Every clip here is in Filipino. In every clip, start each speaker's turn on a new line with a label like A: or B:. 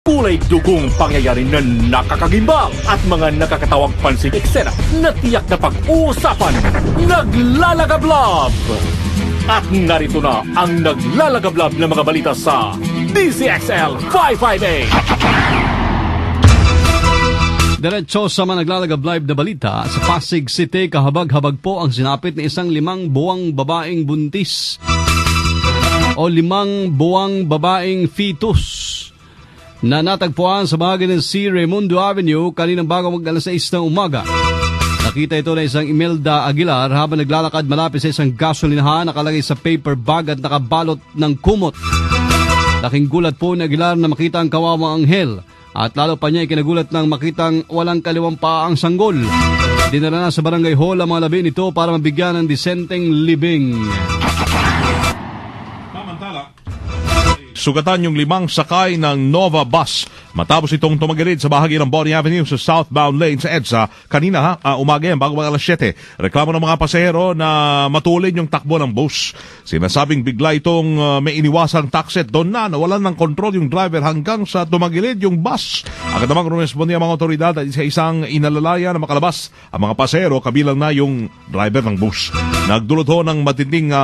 A: Kulay dugong pangyayari na nakakagimbang at mga nakakatawang pansing eksena na tiyak na pag-uusapan. Naglalagablab! At narito na ang naglalagablab na mga balita sa DZXL 558.
B: Diretso sa mga naglalagablab na balita, sa Pasig City, kahabag-habag po ang sinapit ng isang 5 buwang babaeng buntis o 5 buwang babaeng fetus na natagpuan sa bahagi ng C. Raimundo Avenue kaninang bago mag-alas 6 ng umaga. Nakita ito na isang Imelda Aguilar habang naglalakad malapit sa isang gasolinahan, nakalagay sa paper bag at nakabalot ng kumot. Laking gulat po ni Aguilar na makita ang kawawang anghel at lalo pa niya ikinagulat nang makitang walang kaliwang paa ang sanggol. Dinala na sa barangay hall ang mga labi nito para mabigyan ng disenteng libing.
C: Sugatan yung 5 sakay ng Nova Bus matapos itong tumagilid sa bahagi ng Bonnie Avenue sa southbound lane sa EDSA kanina umaga yan bago alas 7. Reklamo ng mga pasahero na matulin yung takbo ng bus. Sinasabing bigla itong may iniwasang taxi doon na nawalan ng kontrol yung driver hanggang sa tumagilid yung bus. Agad namang rumesponde ang mga otoridad at isang inalalaya na makalabas ang mga pasahero kabilang na yung driver ng bus. Nagdulot ho ng matinding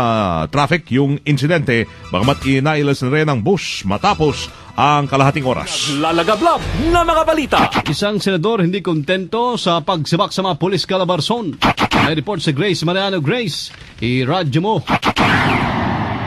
C: traffic yung insidente bagamat inailas na rin ang bus matapos ang kalahating oras.
A: Lalagablab na mga balita.
B: Isang senador hindi kontento sa pagsibak sa mga pulis Calabarzon. May report si Grace Mariano. Grace, iradyo mo.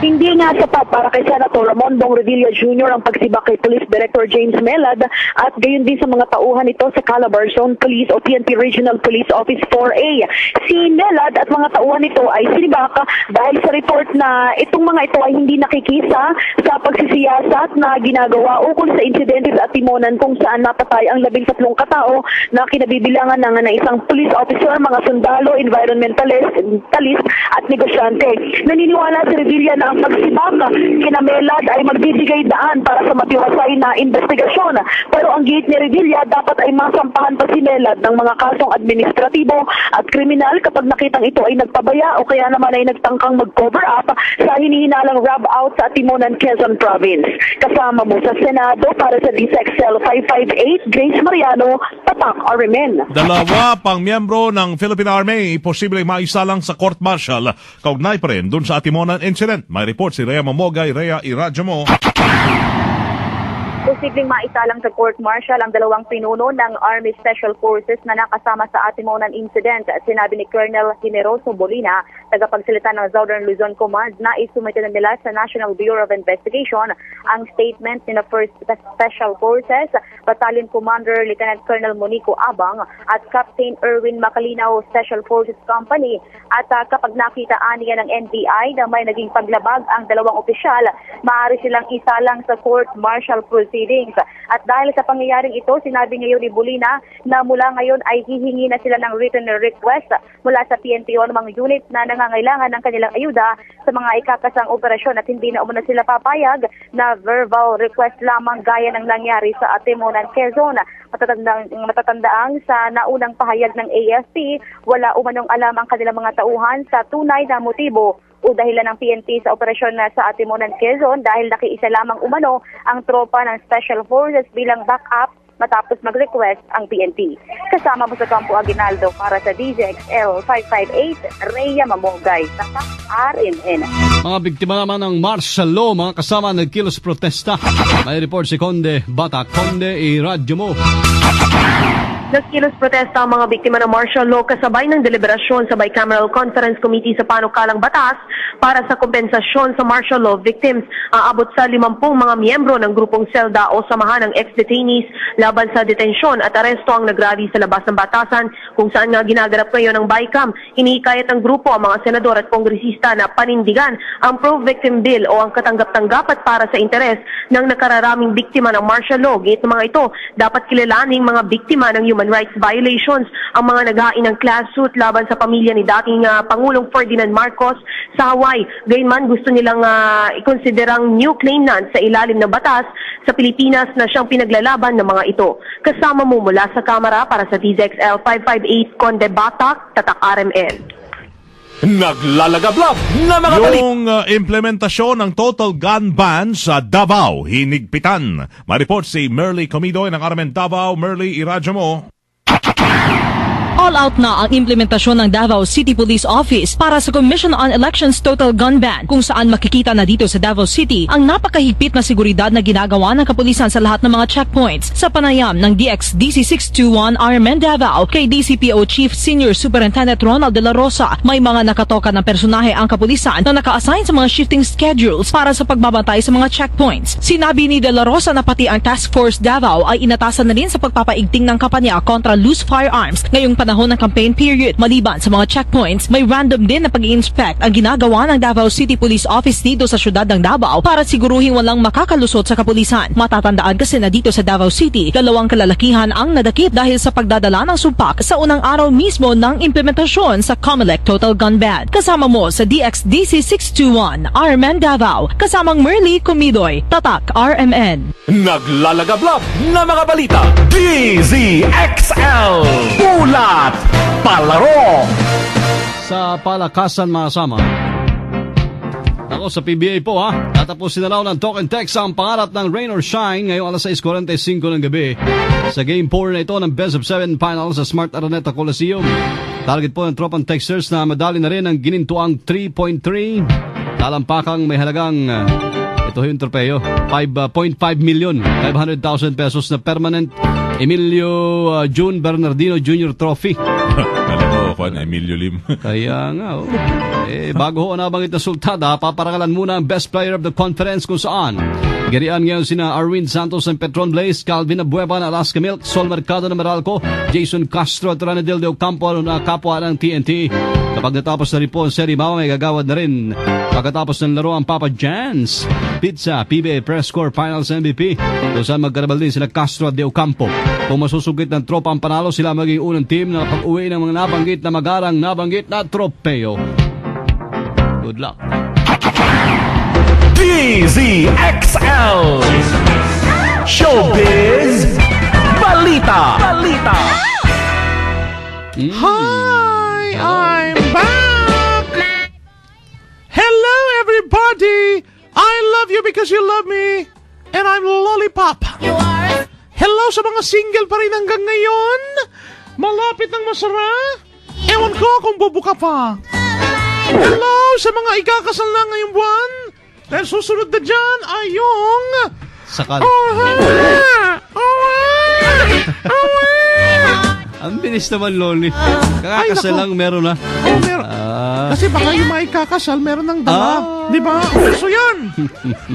D: Hindi nga sapat para kay Senator Ramon Bong Revilla Jr. ang pagsibak kay Police Director James Melad at gayon din sa mga tauhan ito sa Calabarzon Police o PNP Regional Police Office 4A. Si Melad at mga tauhan nito ay sinibak dahil sa report na itong mga ito ay hindi nakikisa sa pagsisiyasat na ginagawa ukol sa insidente sa Timonan kung saan napatay ang 13 katao na kinabibilangan ng isang police officer, mga sundalo, environmentalist at negosyante. Naniniwala si Revilla na ang pagsibak kina Melad ay magbibigay daan para sa matiwasay na investigasyon. Pero ang gate ni Revilla, dapat ay masampahan pa si Melad ng mga kasong administratibo at kriminal kapag nakitang ito ay nagpabaya o kaya naman ay nagtangkang mag-cover up sa hinihinalang rob out sa Timonan, Quezon Province. Kasama mo sa Senado para sa DZXL 558, Grace Mariano, Tatak RMN.
C: 2 pang miyembro ng Philippine Army posibleng maisalang sa court-martial kaugnay pa rin dun sa Timonan incident. May report si Rhea Mamogay. Rhea, iradyo mo.
E: Posibleng maisalang sa court-martial ang 2 pinuno ng Army Special Forces na nakasama sa Atimonan incident. Sinabi ni Colonel Generoso Bolina, tagapagsalita ng Southern Luzon Command, na isumite na nila sa National Bureau of Investigation ang statement ni na 1st Special Forces, Battalion Commander Lieutenant Colonel Monico Abang at Captain Erwin Macalinaw Special Forces Company. At kapag nakita niya ng NBI na may naging paglabag ang 2 opisyal, maaari silang isalang sa court-martial proceedings. At dahil sa pangyayaring ito, sinabi ngayon ni Bolina na mula ngayon ay hihingi na sila ng written request mula sa PNP o mga unit na nangangailangan ng kanilang ayuda sa mga ikakasang operasyon at hindi na umuna sila papayag na verbal request lamang gaya ng nangyari sa Atimonan, Quezon. Matatandaang sa naunang pahayag ng AFP, wala umanong alam ang kanilang mga tauhan sa tunay na motibo o dahilan ng PNP sa operasyon na sa Atimonan, Quezon dahil nakiisa lamang umano ang tropa ng Special Forces bilang backup matapos mag-request ang PNP. Kasama mo sa Campo Aguinaldo para sa DZXL 558, Rhea Mamogay, Tatak RMN.
B: Mga biktima naman ng martial law, mga kasama nagkilos protesta. May report si Conde Bata. Conde, iradyo mo.
D: Nagkilos protesta ang mga biktima ng martial law kasabay ng deliberasyon sa Bicameral Conference Committee sa Panukalang Batas para sa kompensasyon sa martial law victims. Aabot sa 50 mga miyembro ng grupong SELDA o samahan ng ex-detainees laban sa detensyon at aresto ang nagrally sa labas ng batasan kung saan nga ginaganap ngayon ng BICAM. Hinihikayat ng grupo ang mga senador at kongresista na panindigan ang pro-victim bill o ang katanggap-tanggap at para sa interes ng nakararaming biktima ng martial law. Gate ng mga ito, dapat kilalaning mga biktima ng human rights violations ang mga naghain ng class suit laban sa pamilya ni dating Pangulong Ferdinand Marcos sa Hawaii. Gayunman, gusto nilang ikonsiderang new claimant sa ilalim ng batas sa Pilipinas na siyang pinaglalaban ng mga ito. Kasama mo mula sa Kamara para sa DZXL 558, Conde Batak, Tatak RMN.
A: Naglalagablab na mga balita.
C: Yung implementasyon ng total gun ban sa Davao, hinigpitan. Mareport si Merly Comidoy ng Armen Davao. Merly, iradyo mo.
F: All out na ang implementasyon ng Davao City Police Office para sa Commission on Elections Total Gun Ban, kung saan makikita na dito sa Davao City ang napakahigpit na seguridad na ginagawa ng kapulisan sa lahat ng mga checkpoints sa panayam ng DXDC 621 Armen Davao kay DCPO Chief Senior Superintendent Ronald De La Rosa. May mga nakatoka ng personahe ang kapulisan na naka-assign sa mga shifting schedules para sa pagbabantay sa mga checkpoints. Sinabi ni De La Rosa na pati ang Task Force Davao ay inatasan na rin sa pagpapaigting ng kampanya kontra loose firearms ngayong panahon ng campaign period. Maliban sa mga checkpoints, may random din na pag-i-inspect ang ginagawa ng Davao City Police Office dito sa syudad ng Davao para siguruhin walang makakalusot sa kapulisan. Matatandaan kasi na dito sa Davao City, 2 kalalakihan ang nadakip dahil sa pagdadala ng sumpak sa unang araw mismo ng implementasyon sa COMELEC Total Gun Ban. Kasama mo sa DXDC 621 Armen Davao, kasamang Merly Comidoy, Tatak RMN.
A: Naglalagablab na mga balita. DZXL Ulat Palaro.
B: Sa palakasan mga sama, ako sa PBA po tatapusin na raw ng talk and text ang pangarap ng Rain or Shine ngayong alas 6:45 ng gabi sa Game 4 na ito ng Best of 7 Finals sa Smart Araneta Coliseum. Target po ng tropang texters na madali na rin ang ginintuang 3.3. Talampakang may halagang ito yung tropeo, 5.5 million 500,000 pesos na permanent Emilio June Bernardino Jr. Trophy.
C: Kala ko, Emilio Lim.
B: Kaya nga, bago ho nabanggit na sultada, paparangalan muna ang Best Player of the Conference kung saan garian ngayon sina Arwin Santos ng Petron Blaze, Calvin Abueva ng Alaska Milk, Sol Mercado ng Meralco, Jason Castro at Ranadel de Ocampo na kapwa ng TNT. Kapag natapos na rin po ang Serie Mama, may gagawad na rin pagkatapos ng laro ang Papa John's Pizza PBA Press Corps Finals MVP, kung saan magkarabal din sila Castro at de Ocampo. Kung masusugit ng tropa ang panalo, sila maging unang team na pag-uwi ng mga nabanggit na magarang nabanggit na tropeo. Good luck.
A: DZXL Showbiz Balita.
C: Hi, I'm back. Hello, everybody. I love you because you love me. And I'm Lollipop. You are? Hello sa mga single pa rin hanggang ngayon. Malapit ng masara. Ewan ko kung bubuka pa. Hello sa mga ikakasal na ngayong buwan. Dahil susunod na dyan ay yung
B: Sakal. Ang bilis naman, Loli. Kakakasal lang, meron na.
C: Meron. Kasi baka yung mga ikakasal, meron ng dala. Di ba? So yan.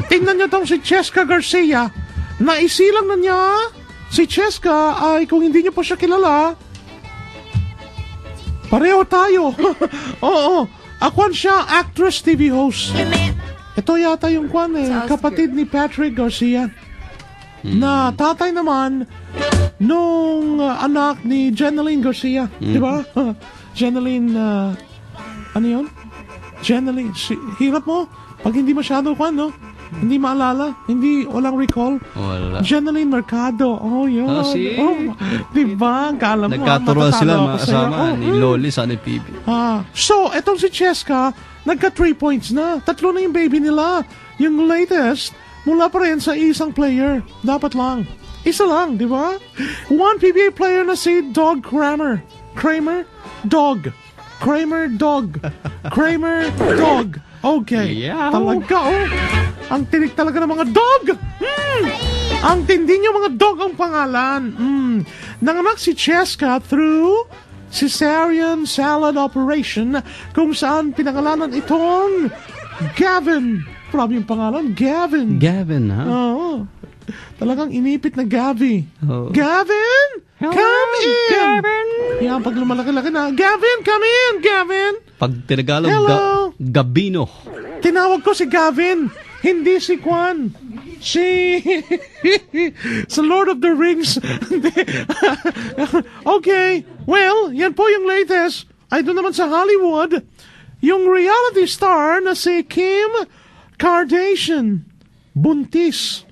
C: Tingnan nyo tong si Cheska Garcia. Naisilang na niya. Si Cheska ay, kung hindi nyo pa siya kilala, pareho tayo. Oo. Akwan siya, actress, TV host. Ito yata yung kwan kapatid ni Patrick Garcia. Na tatay naman nung anak ni Jeneline Garcia. Diba? Jeneline, ano yun? Jeneline, hirap mo? Pag hindi masyado kwan, no? Hindi maalala? Hindi, walang recall?
B: Wala.
C: Jeneline Mercado. Oh, yun. Diba? Kala mo,
B: nagkaturuan sila mga kasama ni Loli sa ni PB.
C: So, etong si Cheska, nagka 3 points na. 3 na yung baby nila. Yung latest, mula pa rin sa isang player. Dapat lang. Isa lang, di ba? One PBA player na si Dog Kramer. Dog. Okay.
B: Yeah.
C: Talaga, ang tinig talaga ng mga dog. Ang tindi nyo mga dog ang pangalan. Nanganak si Cheska through cesarean salad operation kung saan pinangalanan itong Gavin. Grabe yung pangalan, Gavin.
B: Gavin, ha?
C: Oo. Talagang inipit na Gavi.
B: Oh.
C: Gavin!
B: Hello,
C: Come in!
B: Gavin!
C: Yan, pag lumalaki-laki na, Gavin, come in, Gavin!
B: Pag tinagalog,
C: Hello.
B: Gabino.
C: Tinawag ko si Gavin, hindi si Kwan. Sa Lord of the Rings. Okay, well, yan po yung latest. Ay doon naman sa Hollywood, yung reality star na si Kim Kardashian, buntis.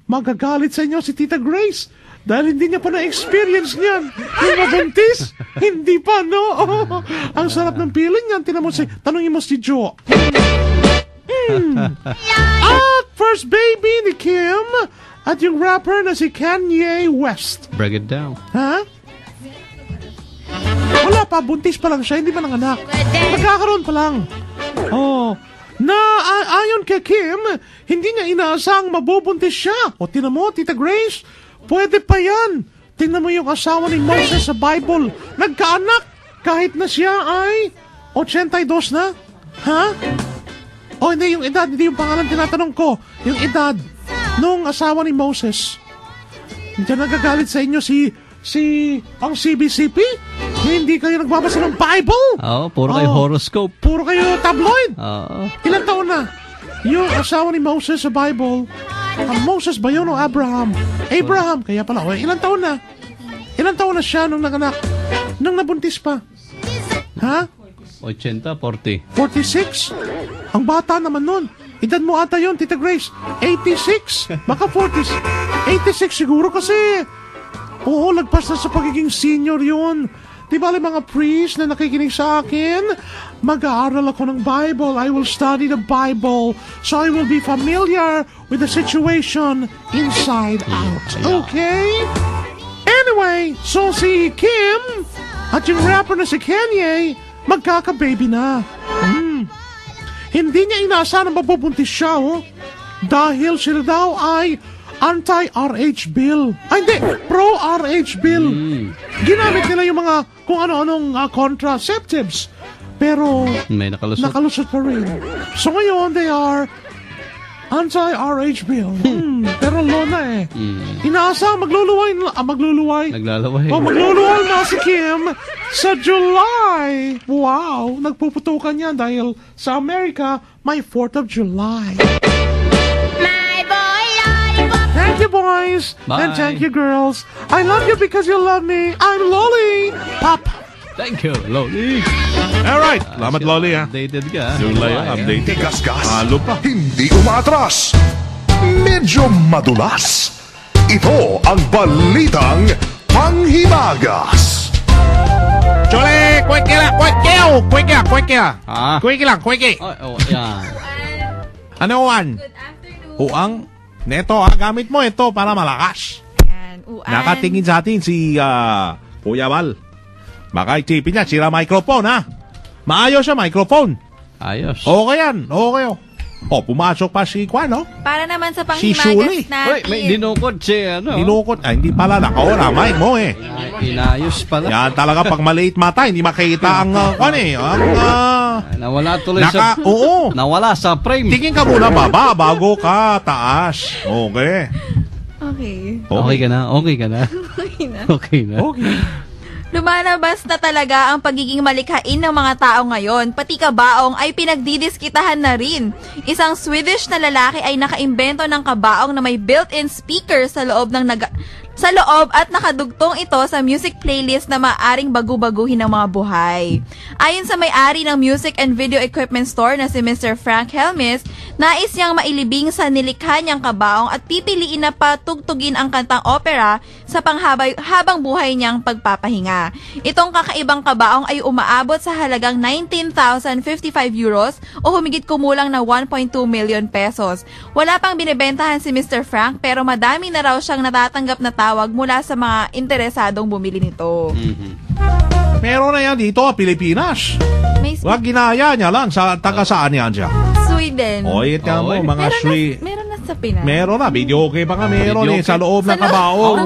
C: magagalit sa inyo si Tita Grace dahil hindi niya pa na-experience niyan. Yung mabuntis, hindi pa, no? Ang sarap ng feeling niyan. Tanungin mo si Jo. At first baby ni Kim at yung rapper na si Kanye West.
B: Break it down.
C: Ha? Wala pa, buntis pa lang siya, hindi pa nanganak. Magkakaroon pa lang. Ayon kay Kim, hindi niya inaasang mabubuntis siya. O tinan mo, Tita Grace, pwede pa yan. Tingnan mo yung asawa ni Moses sa Bible. Nagkaanak kahit na siya ay 82 na. Ha? Hindi yung edad, hindi yung pangalan tinatanong ko. Yung edad nung asawa ni Moses. Diyan nagagalit sa inyo ang CBCP? Hindi kayo nagbabasa ng Bible?
B: Puro kayo horoscope.
C: Puro kayo tabloid? Ilang taon na? Yung asawa ni Moses sa Bible, Moses ba yun o Abraham? Abraham, kaya pala. Ilang taon na? Ilang taon na siya nung nanganak? Nung nabuntis pa? Ha?
B: 80, 40.
C: 46? Ang bata naman nun. Edad mo ata yun, Tita Grace. 86? Baka 40s. 86 siguro kasi. Oo, lagpas na sa pagiging senior yun. Di ba mga priest na nakikinig sa akin? Mag-aaral ako ng Bible. I will study the Bible. So I will be familiar with the situation inside out. Okay? Anyway, so si Kim at yung rapper na si Kanye, magkaka-baby na. Hindi niya inaasahan na mabubuntis siya, dahil sila daw ay anti-RH bill. Hindi, pro-RH bill. Ginamit nila yung mga kung ano-anong contraceptives. Pero
B: may
C: nakalusot pa rin. So ngayon, they are anti-RH bill. Pero low na Inaasang magluluway.
B: Naglalaway.
C: Magluluway na si Kim sa July. Wow, nagpuputukan yan dahil sa Amerika, may 4th of July. Thank you, boys.
B: Bye.
C: And thank you, girls. I love you because you love me. I'm Lolly. Pop.
B: Thank you, Loli.
C: Alright. Salamat, Lolly, ha.
B: Updated ka.
C: July, updated.
G: Tigas-gas,
C: Halo pa.
G: hindi umaatras, medyo madulas. Ito ang balitang panghimagas.
C: Chole, kweke lang.
B: Yan.
C: Ano yan? Uang. Neto, gamit mo ito para malakas.
H: Yan,
C: Nakatingin sa atin si Kuya Val. Baka itipin niya, sira microphone, ha? Maayos siya, microphone.
B: Ayos.
C: Okay yan, okay. Pumasok pa si Kwan, no?
H: Para naman sa
C: Si Shuli.
H: panghimagas natin.
B: Uy, may dinukot si
C: Dinukot, hindi pala, nakaura, mic mo,
B: Inayos pala.
C: Yan talaga, pag maliit mata, hindi makita ang,
B: Nawala tuloy sa...
C: Oo.
B: Nawala sa frame.
C: Tingin ka muna baba, bago ka taas. Okay.
H: Okay.
B: Okay ka na?
H: Okay na.
C: Okay.
H: Lumalabas na talaga ang pagiging malikhain ng mga tao ngayon, pati kabaong ay pinagdidiskitahan na rin. Isang Swedish na lalaki ay nakaimbento ng kabaong na may built-in speaker sa loob at nakadugtong ito sa music playlist na maaring bagu-baguhin ng mga buhay. Ayon sa may-ari ng music and video equipment store na si Mr. Frank Helmis, nais niyang mailibing sa nilikha niyang kabaong at pipiliin na patugtugin ang kantang opera sa habang buhay niyang pagpapahinga. Itong kakaibang kabaong ay umaabot sa halagang 19,055 euros o humigit kumulang na 1.2 million pesos. Wala pang binibentahan si Mr. Frank pero madami na raw siyang natatanggap na tawag mula sa mga interesadong bumili nito.
C: Meron na yan dito, Pilipinas.
H: May
C: Wag ginaya niya lang sa taga-saan yan siya.
H: Sweden.
C: Ito mo, mga
H: Meron na sa Pinas.
C: Meron na, video okay pa nga meron
B: Video
C: sa loob ng kabaong.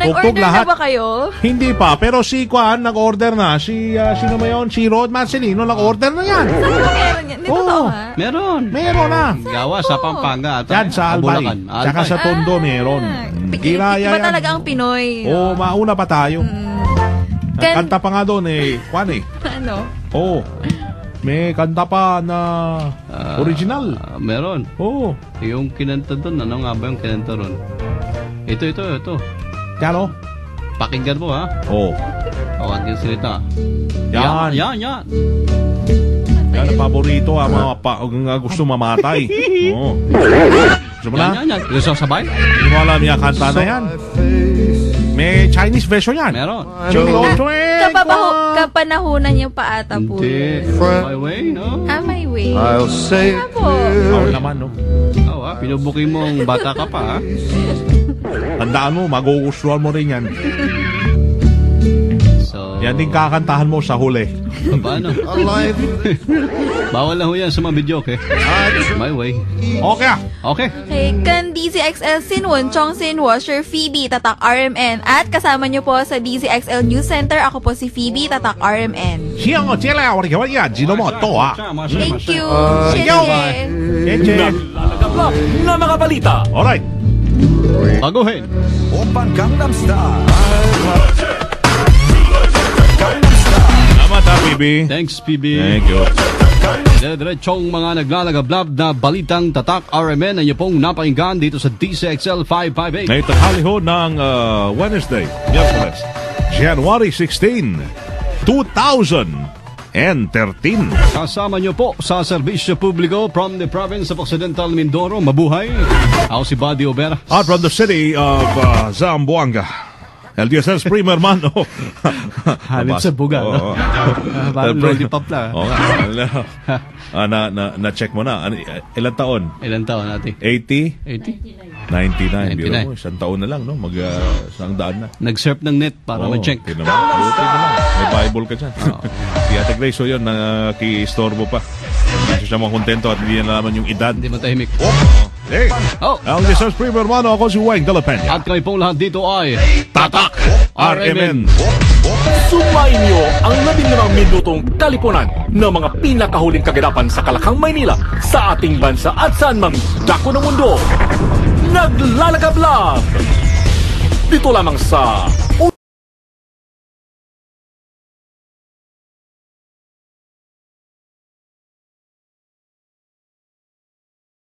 H: Nag-order na
C: lahat.
H: ba kayo?
C: Hindi pa, pero si Kwan nag-order na. Sino ba yun? Si Rod Marcelino nag-order na yan.
H: Saan ba meron yan? Dito totoo ha?
B: Meron.
C: Meron na.
B: Gawa sa Pampanga.
C: Yan sa Albay. Tsaka sa Tondo meron. Ginaya
H: Iba
C: yan.
H: talaga ang Pinoy.
C: Oo, mauna pa tayo. Kanta pa nga doon Kwan
H: Ano?
C: Oo. May kanta pa na original.
B: Meron.
C: Oo.
B: Yung kinanta doon, ano nga ba yung kinanta ron? Ito.
C: Yan o.
B: Pakinggan mo ha.
C: Oo.
B: Tawag yung salita.
C: Yan.
B: Yan.
C: Yan ang paborito mga gusto mamatay. Oo. Gusto mo na?
B: Yan. Gusto sabay?
C: Hindi mo alam yung kanta na yan. May Chinese version yan.
B: Meron.
H: Kapanahunan niyo pa ata po.
B: Hindi. My way, no?
H: My way.
G: I'll say
H: Ano po?
C: Oo naman, no?
B: Oo, pinubukin mo ang bata ka pa, ha?
C: Tandaan mo, magugustuhan mo rin yan.
B: So,
C: Yan din kakantahan mo sa huli.
B: paano? Bawal lang ho yan sa mga video, okay? My way.
C: Okay ah.
B: Okay.
H: Hey, kan DZXL Sinwon, Chong Sinwo, Sir Phoebe, Tatak RMN. At kasama niyo po sa DZXL News Center, ako po si Phoebe, Tatak RMN.
C: Siyang o tiyala, wala ka wala, Gino mo, to ah.
H: Thank you.
A: Naglalagablab na mga balita.
C: Alright.
B: Baguhin.
C: Salamat ha, PB.
B: Thanks, PB.
C: Thank you.
B: Diretsyong mga naglalagablab na balitang Tatak RMN na niyo pong napakinggan dito sa DCXL 558.
C: Ngayon tanghali ho ng Wednesday, Miyerkules, January 16, 2013.
B: Kasama niyo po sa serbisyo publiko from the province of Occidental Mindoro. Mabuhay. Ako si Buddy Obera.
C: Out from the city of Zamboanga. LDSS Premier Man.
B: Halip sa buga, no? Parang lollipop na.
C: Oo nga. Na-check mo na. Ilan taon?
B: Ilan taon natin?
C: 80?
B: 80?
C: 99. Biro
B: 99.
C: mo, isang taon na lang, no? Isang daan na.
B: Nag-surf ng net para ma-check.
C: Okay naman. Buti na lang. May Bible ka dyan. Si Ate Grace, so yun, nakistorbo pa. Hindi siya makontento at hindi niya nalaman yung edad.
B: Hindi matahimik.
C: Hey!
B: Oh.
C: LDSS Premier Man, ako si Wayne De La Peña.
B: At kami pong lahat dito ay
C: Tatak RMN.
A: Sumayin niyo ang 15 minutong kalipunan ng mga pinakahuling kaganapan sa Kalakang, Maynila, sa ating bansa at saan mang dako ng mundo. Naglalagablab! Dito lamang sa